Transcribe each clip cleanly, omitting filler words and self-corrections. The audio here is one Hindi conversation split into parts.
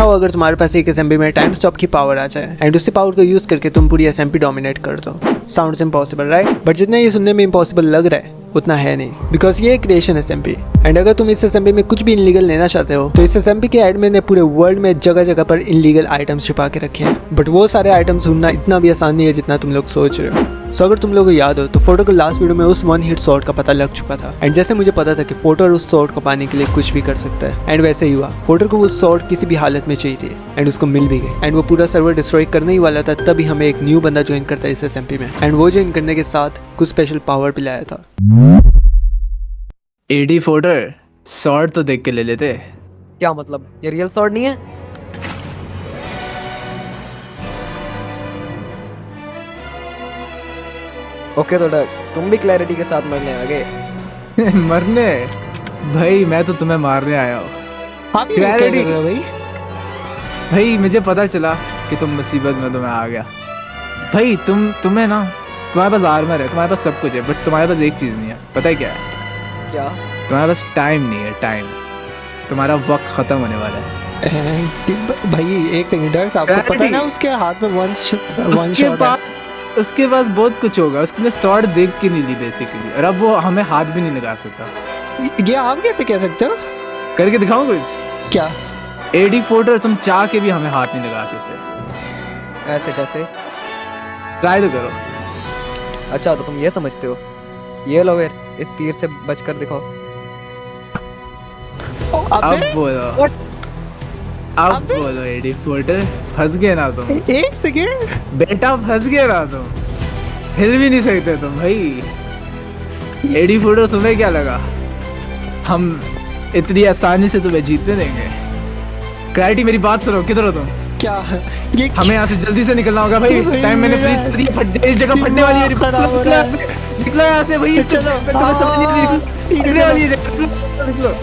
क्या हो अगर तुम्हारे पास एक एसएमपी में टाइम स्टॉप की पावर आ जाए एंड उसी पावर को यूज करके तुम पूरी एसएमपी डोमिनेट कर दो। साउंड्स इम्पॉसिबल राइट, बट जितना ये सुनने में इम्पॉसिबल लग रहा है उतना है नहीं, बिकॉज ये एक क्रिएशन एसएमपी एंड अगर तुम इस एसएमपी में कुछ भी इनलीगल लेना चाहते हो तो इस एसएमपी के एडमिन ने पूरे वर्ल्ड में जगह जगह पर इनलीगल आइटम्स छुपा के रखे हैं, बट वो सारे आइटम्स ढूंढना इतना भी आसान नहीं है जितना तुम लोग सोच रहे हो। सो अगर तुम लोगों को याद हो तो फोटो को लास्ट वीडियो में उस वन हिट शॉट का पता लग चुका था एंड जैसे मुझे पता था कि फोटो उस शॉट को पाने के लिए कुछ भी कर सकता है एंड वैसे ही हुआ। फोटो को वो शॉट किसी भी हालत में चाहिए थी एंड उसको मिल भी गई एंड वो पूरा सर्वर डिस्ट्रॉय करने ही वाला था, तभी हमें एक न्यू बंदा ज्वाइन करता है इस एसएमपी में एंड वो ज्वाइन करने के साथ कुछ स्पेशल पावर भी लाया था। एडी फोटर शॉर्ट तो देख के ले लेते। क्या मतलब, ये रियल शॉर्ट नहीं है? ओके तो डक्स, तुम भी क्लैरिटी के साथ मरने आ गए। मरने? भाई मैं तो तुम्हें मारने आया हूँ। आप ये क्या कर रहे हो भाई? भाई मुझे पता चला कि तुम मुसीबत में, तुम्हें आ गया। भाई तुम्हें ना, तुम्हारे पास आर्मर है, तुम्हारे पास सब कुछ है, बट तुम्हारे पास एक चीज़ नहीं है। पता है क्या है? क्या? तुम्हारे पास टाइम नहीं है। टाइम, तुम्हारा वक्त खत्म होने वाला है। भाई एक सेकंड, आपको पता है ना उसके हाथ में वन शॉट है। उसके पास बहुत कुछ होगा, उसने शॉट देख के नहीं ली बेसिकली, और अब वो हमें हाथ भी नहीं लगा सकता। ये आप कैसे कह सकते हो? करके दिखाऊं कुछ? क्या? एडी फोटर तुम चाह के भी हमें हाथ नहीं लगा सकते। ऐसे कैसे? ट्राई तो करो। अच्छा तो तुम ये समझते हो? ये लो फिर, इस तीर से बचकर दिखाओ। अब बोलो, अब बोलो एडी फोटर, फंस गए ना तुम। एक सेकंड बेटा, फंस गए ना तुम, हिल भी नहीं सकते तुम। भाई एडी फोटर, तुम्हें क्या लगा हम इतनी आसानी से तुम्हें जीतने देंगे? क्लैरिटी मेरी बात सुनो, किधर हो तुम? क्या ये? हमें यहाँ से जल्दी से निकलना होगा भाई। टाइम मैंने फ्रीज कर दिया, इस जगह फटने वाली है। निकलो यहाँ से भाई, चलो तुम्हें समझ नहीं फटने वाली है। निकलो।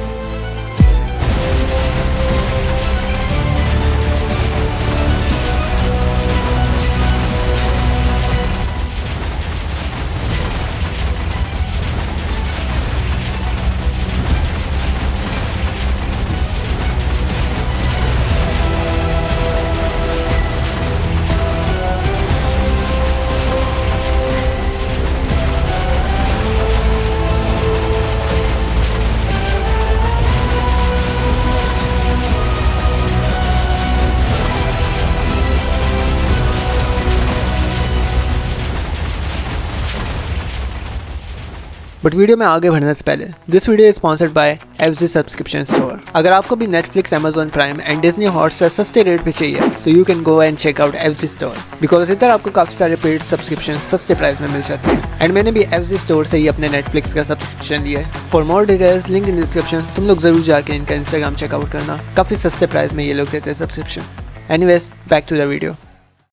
बट वीडियो में आगे बढ़ने से पहले this video is sponsored by FG subscription store. अगर आपको भी Netflix, Amazon Prime and Disney Hotstar सस्ते रेट पे चाहिए so you can go and check out FG store, because इधर आपको काफ़ी सारे पेड सब्सक्रिप्शन सस्ते प्राइस में मिल जाते हैं एंड मैंने भी एफजी स्टोर से ही अपने नेटफ्लिक्स का सब्सक्रिप्शन लिया है। For more details link in description. तुम लोग जरूर जाके इनका इंस्टाग्राम चेकआउट करना, काफ़ी सस्ते प्राइस में ये लोग देते हैं subscription. Anyways back to the video.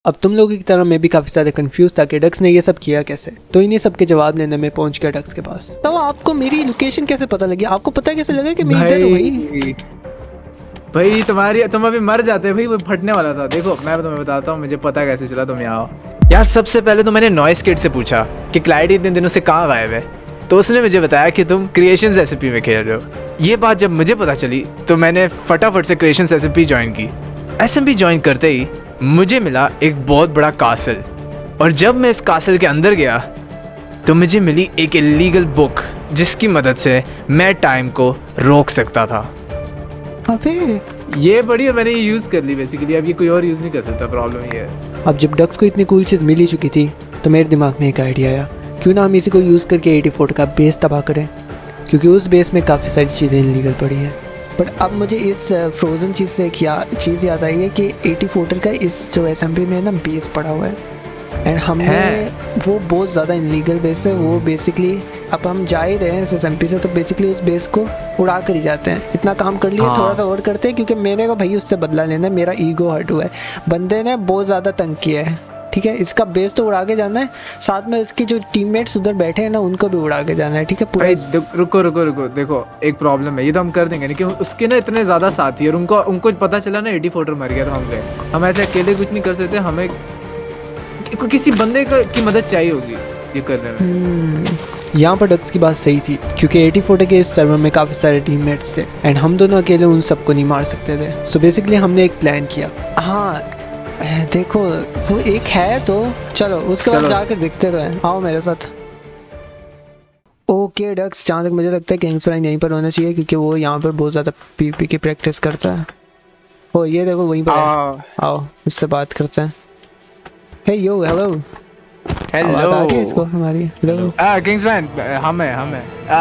अब तुम लोगों की तरह मैं भी काफ़ी ज़्यादा कंफ्यूज था कि डक्स ने ये सब किया कैसे, तो इन्हीं सब के जवाब लेने में पहुंच गया डक्स के पास। तो आपको मेरी लोकेशन कैसे पता लगी? आपको पता कैसे लगा कि मैं इधर हूं? भाई तुम अभी मर जाते भाई, वो फटने वाला था। देखो मैं तुम्हें बताता हूँ मुझे पता कैसे चला तुम यहाँ आओ। यार सबसे पहले तो मैंने नॉइस किड से पूछा कि क्लैरिटी इतने दिनों से कहाँ गायब है, तो उसने मुझे बताया कि तुम क्रिएशंस एसएमपी में खेल रहे हो। ये बात जब मुझे पता चली तो मैंने फटाफट से क्रिएशंस एसएमपी ज्वाइन की। एसएमपी ज्वाइन करते ही मुझे मिला एक बहुत बड़ा कासल, और जब मैं इस कासल के अंदर गया तो मुझे मिली एक इलीगल बुक जिसकी मदद से मैं टाइम को रोक सकता था। अबे ये बड़ी मैंने ये यूज़ कर ली बेसिकली, अब ये कोई और यूज़ नहीं कर सकता। प्रॉब्लम ये है। अब जब डक्स को इतनी कूल चीज़ मिल ही चुकी थी तो मेरे दिमाग में एक आइडिया आया, क्यों ना हम इसी को यूज़ करके 84 का बेस तबाह करें, क्योंकि उस बेस में काफ़ी सारी चीज़ें इलीगल पड़ी हैं। बट अब मुझे इस फ्रोज़न चीज़ से क्या चीज़ याद आई है कि 84 का इस जो एसएमपी में ना बेस पड़ा हुआ है एंड हमने वो बहुत ज़्यादा इलीगल बेस है वो बेसिकली। अब हम जा ही रहे हैं इस एसएमपी से तो बेसिकली उस बेस को उड़ा कर ही जाते हैं। इतना काम कर लिया, थोड़ा सा और करते हैं क्योंकि मैंने को भाई उससे बदला लेना है, मेरा ईगो हर्ट हुआ है। बंदे ने बहुत ज़्यादा तंग किया है, ठीक है। इसका बेस तो उड़ा के जाना है, साथ में इसके जो टीममेट्स उधर बैठे हैं ना उनको भी उड़ा के जाना है, ठीक है। पूरा रुको, देखो एक प्रॉब्लम है, ये तो हम कर देंगे, लेकिन उसके ना इतने ज़्यादा साथी और उनको पता चला ना 84 मर गया तो हम ऐसे अकेले कुछ नहीं कर सकते। हमें किसी बंदे की मदद चाहिए होगी ये करने में। यहाँ पर डक्स की बात सही थी क्योंकि 8040 के इस सर्वर में काफ़ी सारे टीममेट्स थे एंड हम दोनों अकेले उन सबको नहीं मार सकते थे। सो बेसिकली हमने एक प्लान किया। हाँ देखो वो एक है तो चलो उसके बाद चलो। जाकर देखते तो हैं। आओ मेरे साथ। ओके डक्स, जहाँ तक मुझे लगता है किंग्स प्राइन यहीं पर होना चाहिए क्योंकि वो यहाँ पर बहुत ज़्यादा पीपी की प्रैक्टिस करता है। ओ ये देखो वहीं पर है। आओ इससे बात करते हैं। हे यो हेलो। आवाज़ आ रही है इसको हमारी? हेलो। किंग्समैन,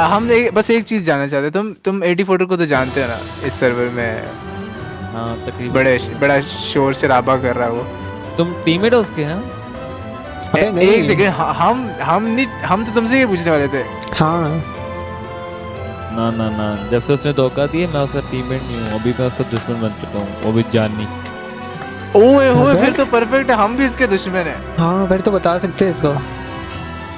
हम बस एक चीज जानना चाहते हैं, तुम 8040 को तो जानते हो ना, इस सर्वर में हाँ तकरीबन। बड़ा शोर शराबा कर रहा है वो। तुम टीममेट हो उसके? हाँ अबे नहीं। एक सेकंड, हम तो तुमसे ये पूछने वाले थे। हाँ ना ना ना, जब से उसने धोखा दिया मैं उसका टीममेट नहीं हूँ, अभी मैं उसका दुश्मन बन चुका हूँ, वो भी जानी। ओए होए, अबे। फिर तो परफेक्ट है, हम भी इसके दुश्मन हैं। हाँ फिर तो बता सकते हैं इसको।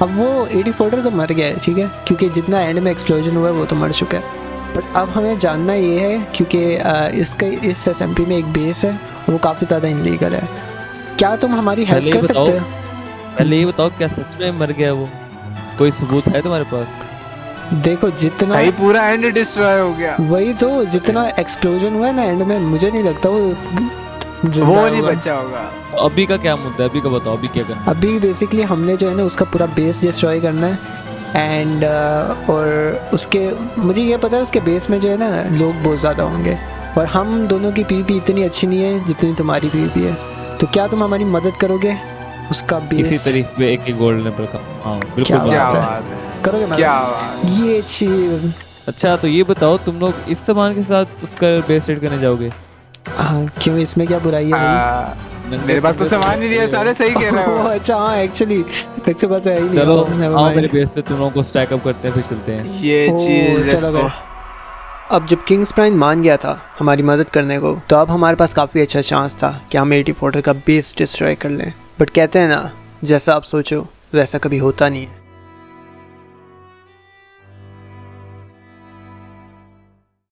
अब वो 8040 तो मर गया है ठीक है, क्योंकि जितना एंड में एक्सप्लोजन हुआ है वो तो मर चुका है। बट अब हमें जानना ये है क्योंकि इस एसएमपी में एक बेस है, वो काफ़ी ज़्यादा इनलीगल है। क्या तुम हमारी हेल्प पहले ये कर सकते हो? पहले ये बताओ क्या सच में मर गया वो? कोई सबूत है तुम्हारे पास? देखो जितना भाई पूरा एंड डिस्ट्रॉय हो गया। वही तो, जितना एक्सप्लोजन हुआ है ना एंड में, मुझे नहीं लगता वो जिंदा वो नहीं होगा। बचा होगा। तो अभी का क्या मुद्दा है? अभी का बताओ, अभी क्या करना है? अभी बेसिकली हमने जो है ना उसका पूरा बेस डिस्ट्रॉय करना है एंड और उसके मुझे ये पता है उसके बेस में जो है ना लोग बहुत ज़्यादा होंगे और हम दोनों की पीपी इतनी अच्छी नहीं है जितनी तुम्हारी पीपी है। तो क्या तुम हमारी मदद करोगे उसका बेस? इसी तरीके पे एक गोल्ड लेवल का। हाँ बिल्कुल क्या बताओ। क्या बात है। बात है, करोगे मदद? क्या बात। ये चीज़। अच्छा तो ये बताओ, तुम लोग इस सामान के साथ उसका बेस सेट करने जाओगे? हाँ क्यों, इसमें क्या बुराई है भाई? मेरे पास तो सामान नहीं है, सारे सही कह रहे ओह, हो। अच्छा हाँ एक्चुअली वैसे बात है ही नहीं। चलो Never आओ mind। मेरे बेस पे, तुम लोगों को स्टैक अप करते हैं, फिर चलते हैं। ये चीज चलो इसको- फिर। अब जब किंग्स प्राइन मान गया था हमारी मदद करने को, तो अब हमारे पास काफ़ी अच्छा चांस था कि हम 8040 का बेस डिस्ट्रॉय कर लें। बट कहते हैं ना, जैसा आप सोचो वैसा कभी होता नहीं है।